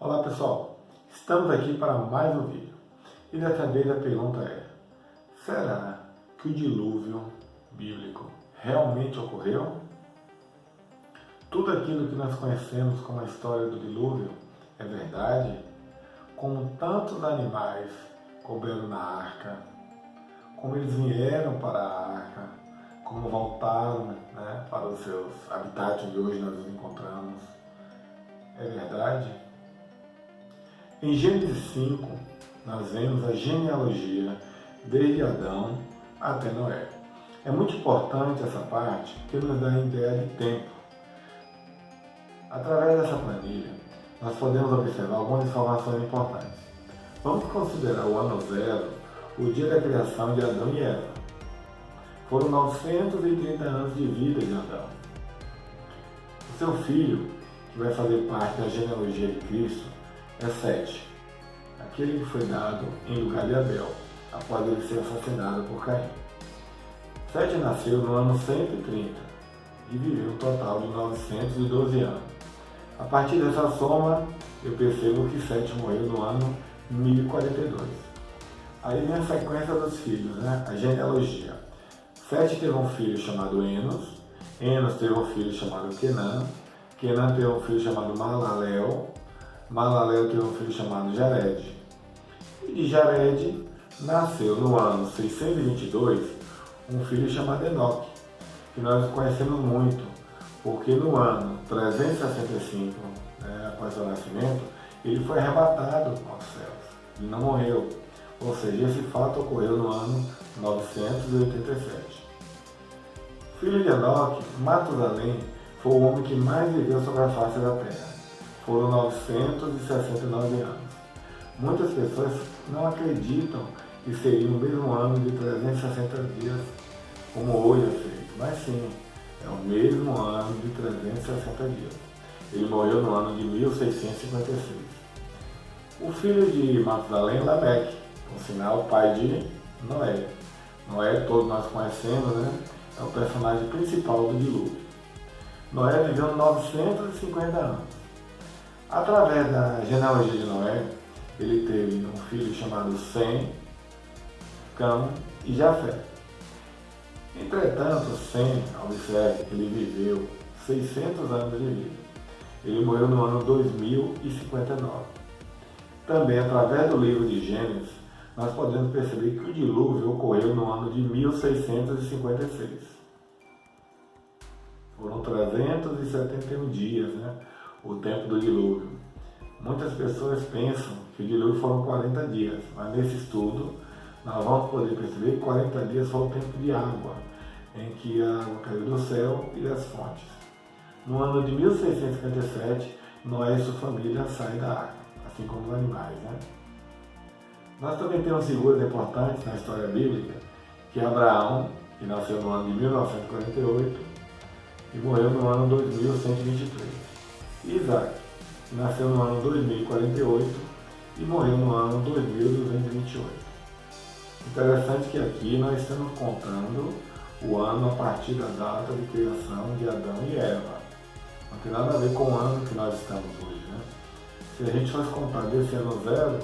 Olá pessoal, estamos aqui para mais um vídeo e dessa vez a pergunta é: será que o dilúvio bíblico realmente ocorreu? Tudo aquilo que nós conhecemos como a história do dilúvio é verdade? Como tantos animais couberam na arca, como eles vieram para a arca, como voltaram para os seus habitats onde hoje nós nos encontramos, é verdade? Em Gênesis 5, nós vemos a genealogia desde Adão até Noé. É muito importante essa parte que nos dá a ideia de tempo. Através dessa planilha, nós podemos observar algumas informações importantes. Vamos considerar o ano zero, o dia da criação de Adão e Eva. Foram 930 anos de vida de Adão. O seu filho, que vai fazer parte da genealogia de Cristo, é Sete, aquele que foi dado em lugar de Abel, após ele ser assassinado por Caim. Sete nasceu no ano 130 e viveu um total de 912 anos. A partir dessa soma, eu percebo que Sete morreu no ano 1042. Aí vem a sequência dos filhos, a genealogia. Sete teve um filho chamado Enos, Enos teve um filho chamado Quenã, Quenã teve um filho chamado Malalel, Malalel teve um filho chamado Jared. E de Jared nasceu no ano 622 um filho chamado Enoque, que nós conhecemos muito, porque no ano 365, após seu nascimento, ele foi arrebatado aos céus e não morreu. Ou seja, esse fato ocorreu no ano 987. Filho de Enoque, Matusalém, foi o homem que mais viveu sobre a face da terra. Foram 969 anos. Muitas pessoas não acreditam que seria o mesmo ano de 360 dias como hoje é feito, mas sim, é o mesmo ano de 360 dias. Ele morreu no ano de 1656. O filho de Matusalém é Lameque, por sinal, pai de Noé. Noé, todos nós conhecemos, é o personagem principal do dilúvio. Noé viveu 950 anos. Através da genealogia de Noé, ele teve um filho chamado Sem, Cão e Jafé. Entretanto, Sem, observe que ele viveu 600 anos de vida. Ele morreu no ano 2059. Também, através do livro de Gênesis, nós podemos perceber que o dilúvio ocorreu no ano de 1656. Foram 371 dias, o tempo do dilúvio. Muitas pessoas pensam que o dilúvio foram 40 dias, mas nesse estudo nós vamos poder perceber que 40 dias foi o tempo de água, em que a água caiu do céu e das fontes. No ano de 1657, Noé e sua família saem da arca, assim como os animais. Nós também temos figuras importantes na história bíblica, que é Abraão, que nasceu no ano de 1948, e morreu no ano 2123. Isaac, que nasceu no ano 2048 e morreu no ano 2228. Interessante que aqui nós estamos contando o ano a partir da data de criação de Adão e Eva. Não tem nada a ver com o ano que nós estamos hoje. Se a gente fosse contar desse ano zero,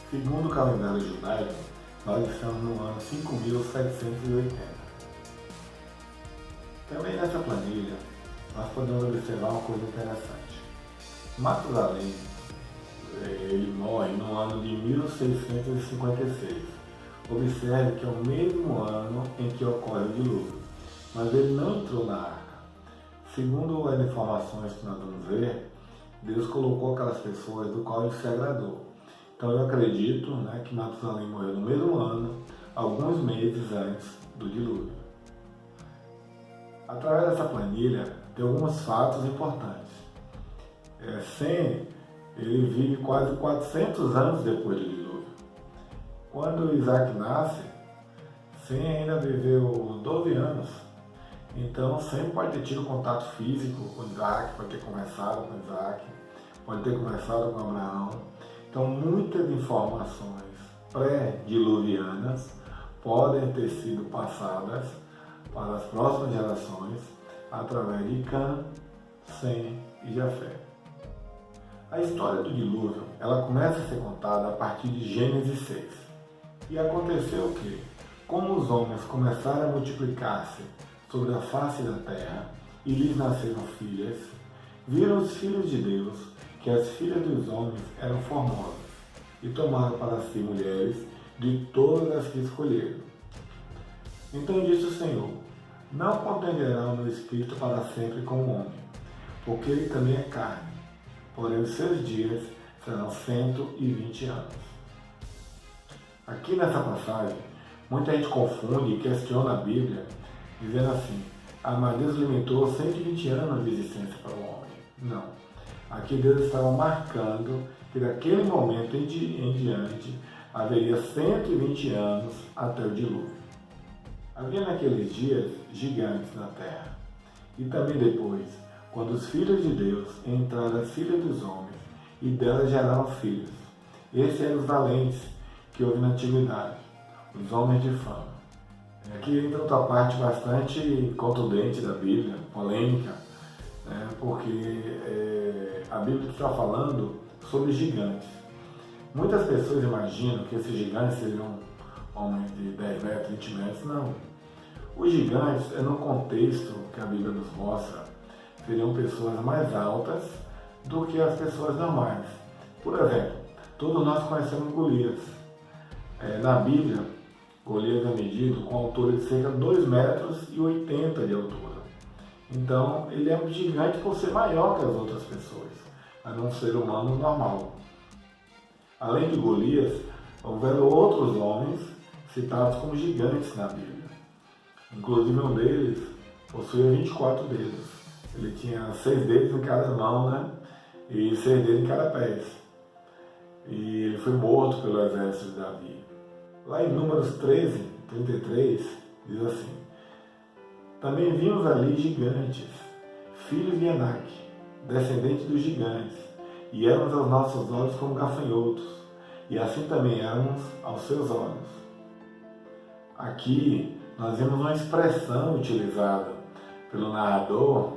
segundo o calendário judaico, nós estamos no ano 5780. Também nessa planilha, nós podemos observar uma coisa interessante. Matusalém, ele morre no ano de 1656. Observe que é o mesmo ano em que ocorre o dilúvio, mas ele não entrou na arca. Segundo as informações que nós vamos ver, Deus colocou aquelas pessoas do qual ele se agradou. Então eu acredito que Matusalém morreu no mesmo ano, alguns meses antes do dilúvio. Através dessa planilha, tem alguns fatos importantes. Sem, ele vive quase 400 anos depois do dilúvio. Quando Isaac nasce, Sem ainda viveu 12 anos. Então, Sem pode ter tido contato físico com Isaac, pode ter conversado com Isaac, pode ter conversado com Abraão. Então, muitas informações pré-diluvianas podem ter sido passadas para as próximas gerações através de Cã, Sem e Jafé. A história do dilúvio, ela começa a ser contada a partir de Gênesis 6. E aconteceu que, como os homens começaram a multiplicar-se sobre a face da terra e lhes nasceram filhas, viram os filhos de Deus que as filhas dos homens eram formosas e tomaram para si mulheres de todas as que escolheram. Então disse o Senhor: não contenderá o meu espírito para sempre com o homem, porque ele também é carne, porém os seus dias serão 120 anos. Aqui nessa passagem, muita gente confunde e questiona a Bíblia, dizendo assim: mas Deus limitou 120 anos de existência para o homem. Não. Aqui Deus estava marcando que daquele momento em diante haveria 120 anos até o dilúvio. Havia naqueles dias gigantes na terra. E também depois, quando os filhos de Deus entraram as filhas dos homens e delas geraram filhos. Esses eram os valentes que houve na antiguidade, os homens de fama. Aqui entra outra parte bastante contundente da Bíblia, polêmica, porque a Bíblia está falando sobre gigantes. Muitas pessoas imaginam que esses gigantes seriam homens de 10 metros, 20 metros. Não. Os gigantes, no contexto que a Bíblia nos mostra, seriam pessoas mais altas do que as pessoas normais. Por exemplo, todos nós conhecemos Golias. Na Bíblia, Golias é medido com altura de cerca de 2,80 metros de altura. Então, ele é um gigante por ser maior que as outras pessoas, a não ser humano normal. Além de Golias, houveram outros homens citados como gigantes na Bíblia. Inclusive um deles possuía 24 dedos. Ele tinha 6 dedos em cada mão, e 6 dedos em cada pé. E ele foi morto pelo exército de Davi. Lá em Números 13, 33, diz assim: também vimos ali gigantes, filhos de Anak, descendentes dos gigantes, e éramos aos nossos olhos como gafanhotos, e assim também éramos aos seus olhos. Aqui nós vemos uma expressão utilizada pelo narrador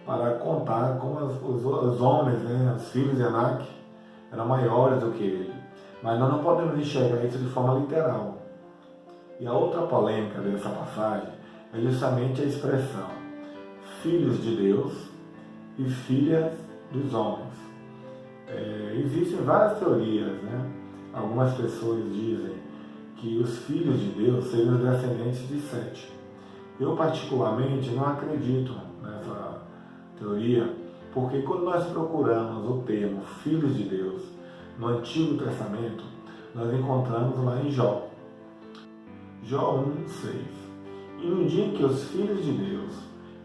para contar como os homens, os filhos de Anak, eram maiores do que ele. Mas nós não podemos enxergar isso de forma literal. E a outra polêmica dessa passagem é justamente a expressão filhos de Deus e filhas dos homens. Existem várias teorias, Algumas pessoas dizem que os filhos de Deus seriam os descendentes de Sete. Eu particularmente não acredito nessa teoria, porque quando nós procuramos o termo filhos de Deus no Antigo Testamento, nós encontramos lá em Jó. Jó 1:6. E no dia em que os filhos de Deus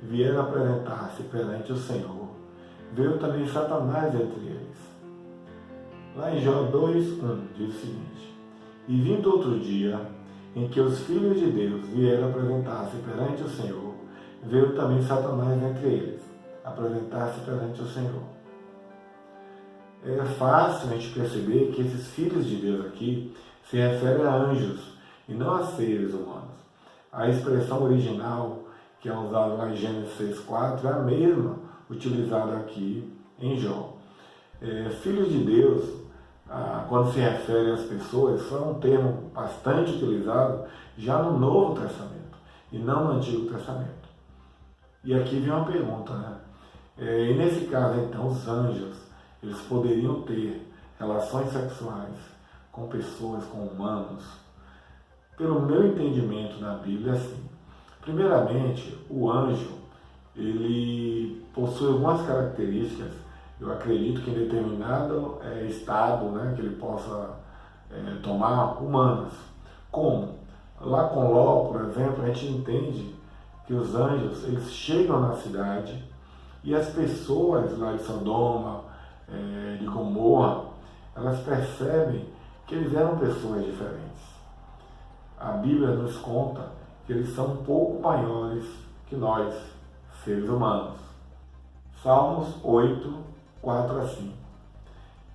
vieram apresentar-se perante o Senhor, veio também Satanás entre eles. Lá em Jó 2:1 diz o seguinte: e vindo outro dia, em que os filhos de Deus vieram apresentar-se perante o Senhor, veio também Satanás entre eles, apresentar-se perante o Senhor. É fácil a gente perceber que esses filhos de Deus aqui se referem a anjos e não a seres humanos. A expressão original, que é usada lá em Gênesis 6:4, é a mesma utilizada aqui em Jó. Filhos de Deus, quando se refere às pessoas, foi um termo bastante utilizado já no Novo Testamento e não no Antigo Testamento. E aqui vem uma pergunta, E nesse caso, então, os anjos, eles poderiam ter relações sexuais com pessoas, com humanos? Pelo meu entendimento na Bíblia, é assim. Primeiramente, o anjo, ele possui algumas características, eu acredito que em determinado estado, que ele possa tomar, humanas. Como? Lá com Ló, por exemplo, a gente entende que os anjos, eles chegam na cidade e as pessoas lá de Sodoma, de Gomorra, elas percebem que eles eram pessoas diferentes. A Bíblia nos conta que eles são um pouco maiores que nós, seres humanos. Salmos 8, 4 a 5.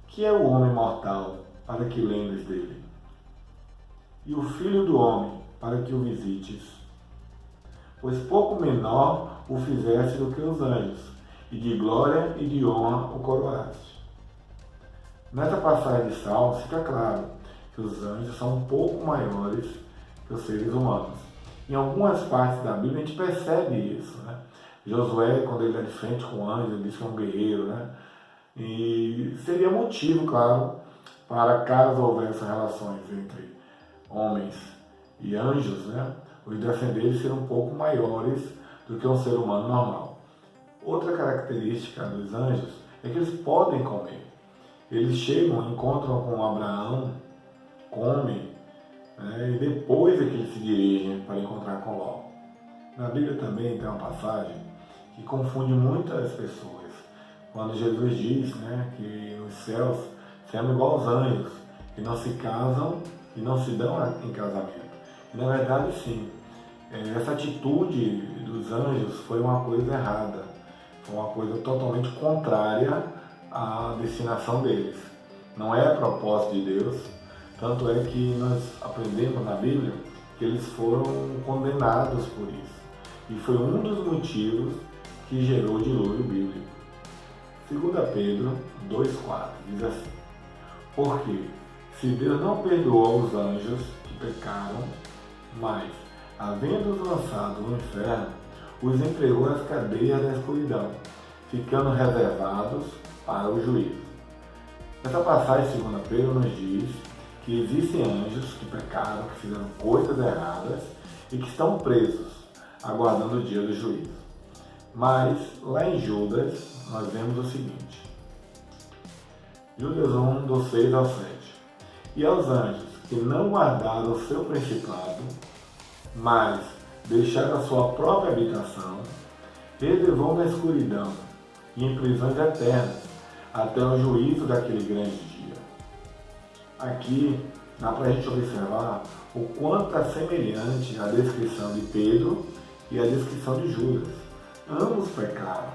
Que é o homem mortal para que lembres dele? E o filho do homem para que o visites? Pois pouco menor o fizeste do que os anjos, e de glória e de honra o coroaste. Nessa passagem de Salmos fica claro que os anjos são um pouco maiores que os seres humanos. Em algumas partes da Bíblia a gente percebe isso, né? Josué, quando ele é de frente com o anjo, ele diz que é um guerreiro, né? E seria motivo, claro, para caso houvesse relações entre homens e anjos, né? Os descendentes seriam um pouco maiores do que um ser humano normal. Outra característica dos anjos é que eles podem comer. Eles chegam, encontram com Abraão, comem, né? E depois é que eles se dirigem para encontrar com Ló. Na Bíblia também tem uma passagem que confunde muitas pessoas. Quando Jesus diz, né, que nos céus seremos igual aos anjos, que não se casam e não se dão em casamento. E na verdade sim, essa atitude dos anjos foi uma coisa errada, foi uma coisa totalmente contrária à destinação deles. Não é propósito de Deus, tanto é que nós aprendemos na Bíblia que eles foram condenados por isso. E foi um dos motivos que gerou o dilúvio bíblico. 2 Pedro 2,4 diz assim: porque se Deus não perdoou os anjos que pecaram, mas, havendo-os lançado no inferno, os entregou às cadeias da escuridão, ficando reservados para o juízo. Essa passagem, 2 Pedro, nos diz que existem anjos que pecaram, que fizeram coisas erradas e que estão presos, aguardando o dia do juízo. Mas, lá em Judas, nós vemos o seguinte: Judas 1, do 6 ao 7. E aos anjos que não guardaram o seu principado, mas deixaram a sua própria habitação, reservou na escuridão e em prisões eternas, até o juízo daquele grande dia. Aqui dá para a gente observar o quanto é semelhante a descrição de Pedro e a descrição de Judas. Ambos pecaram.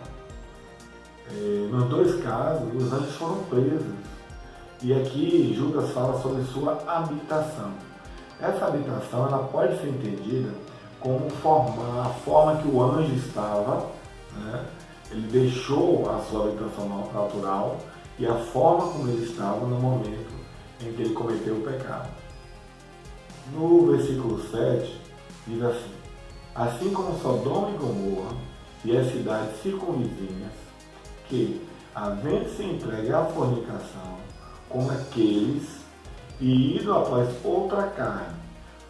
Nos dois casos, os anjos foram presos. E aqui Judas fala sobre sua habitação. Essa habitação ela pode ser entendida como a forma que o anjo estava, né? Ele deixou a sua habitação natural e a forma como ele estava no momento em que ele cometeu o pecado. No versículo 7 diz assim: assim como Sodoma e Gomorra e as cidades circunvizinhas, que, havendo-se entregue à fornicação com aqueles e ido após outra carne,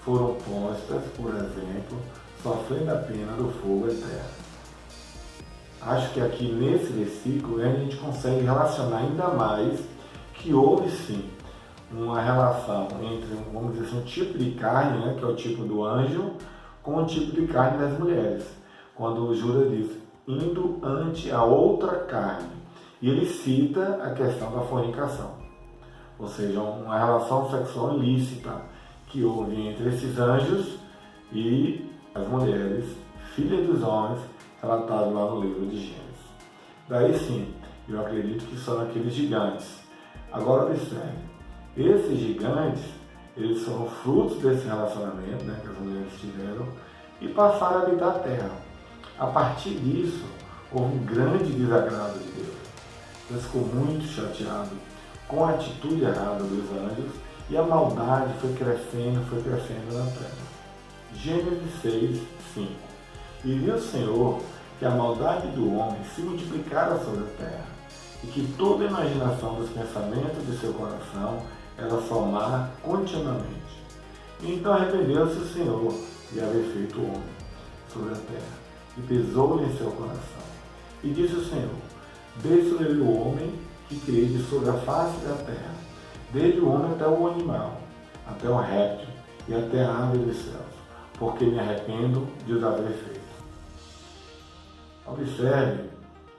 foram postas, por exemplo, sofrendo a pena do fogo eterno. Acho que aqui nesse versículo a gente consegue relacionar ainda mais que houve sim uma relação entre, vamos dizer assim, um tipo de carne, né, que é o tipo do anjo, com o tipo de carne das mulheres. Quando Judas diz, indo ante a outra carne. E ele cita a questão da fornicação. Ou seja, uma relação sexual ilícita que houve entre esses anjos e as mulheres, filhas dos homens, relatados lá no livro de Gênesis. Daí sim, eu acredito que são aqueles gigantes. Agora observe, esses gigantes, eles são frutos desse relacionamento, né, que as mulheres tiveram, e passaram a habitar a terra. A partir disso, houve um grande desagrado de Deus. Deus ficou muito chateado com a atitude errada dos anjos e a maldade foi crescendo na terra. Gênesis 6, 5. E viu o Senhor que a maldade do homem se multiplicara sobre a terra e que toda a imaginação dos pensamentos de seu coração era somar continuamente. E então arrependeu-se o Senhor de haver feito o homem sobre a terra e pesou-lhe em seu coração. E disse o Senhor, destruirei o homem que criei de sobre a face da terra, desde o homem até o animal, até o réptil e até a ave dos céus, porque me arrependo de os haver feito. Observe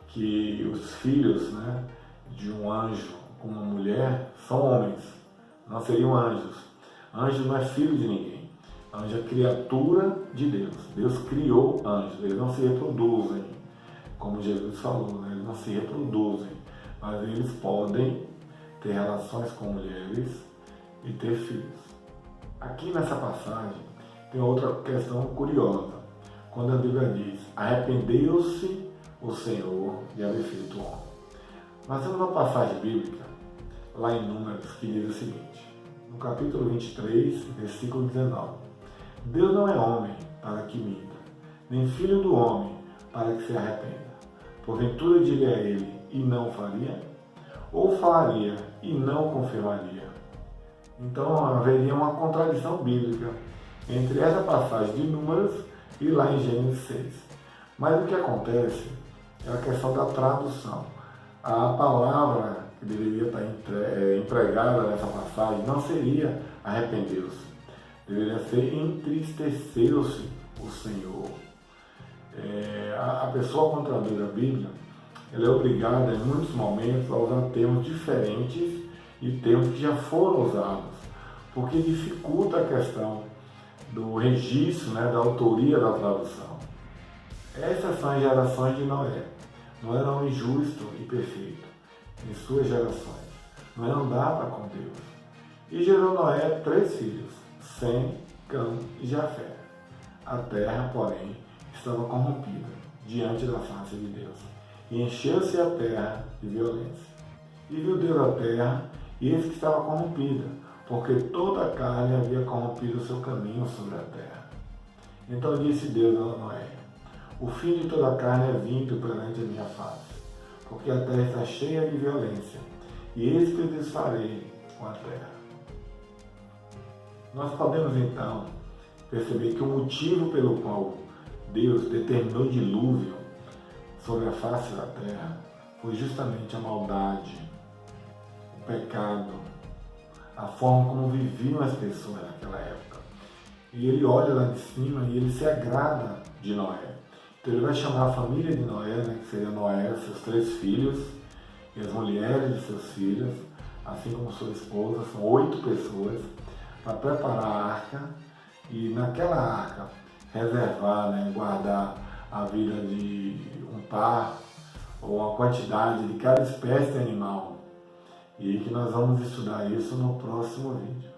que os filhos, né, de um anjo com uma mulher são homens, não seriam anjos. Anjo não é filho de ninguém. Anjo é criatura de Deus. Deus criou anjos, eles não se reproduzem, como Jesus falou, né? Eles não se reproduzem, mas eles podem ter relações com mulheres e ter filhos. Aqui nessa passagem tem outra questão curiosa, quando a Bíblia diz, arrependeu-se o Senhor de haver feito o homem. Mas temos uma passagem bíblica, lá em Números, que diz o seguinte, no capítulo 23, versículo 19. Deus não é homem para que minta, nem filho do homem para que se arrependa. Porventura diria ele e não faria? Ou faria e não confirmaria? Então haveria uma contradição bíblica entre essa passagem de Números e lá em Gênesis 6. Mas o que acontece é a questão da tradução. A palavra que deveria estar empregada nessa passagem não seria arrependeu-se, deveria ser entristeceu-se o Senhor. A pessoa, quando traduz a Bíblia, ela é obrigada em muitos momentos a usar termos diferentes e termos que já foram usados, porque dificulta a questão do registro, da autoria da tradução. Essas são as gerações de Noé. Noé era um injusto e perfeito em suas gerações. Noé andava com Deus. E gerou Noé 3 filhos, Sem, Cã e Jafé. A terra, porém, estava corrompida diante da face de Deus. E encheu-se a terra de violência. E viu Deus a terra, e eis que estava corrompida, porque toda a carne havia corrompido o seu caminho sobre a terra. Então disse Deus a Noé, o fim de toda a carne é vindo perante a minha face, porque a terra está cheia de violência, e eis que eu desfarei com a terra. Nós podemos então perceber que o motivo pelo qual Deus determinou o dilúvio sobre a face da terra foi justamente a maldade, o pecado, a forma como viviam as pessoas naquela época. E ele olha lá de cima e ele se agrada de Noé. Então ele vai chamar a família de Noé, que seria Noé, seus 3 filhos, e as mulheres de seus filhos, assim como sua esposa, são 8 pessoas, para preparar a arca e naquela arca reservar, guardar a vida de um par ou a quantidade de cada espécie de animal. E que nós vamos estudar isso no próximo vídeo.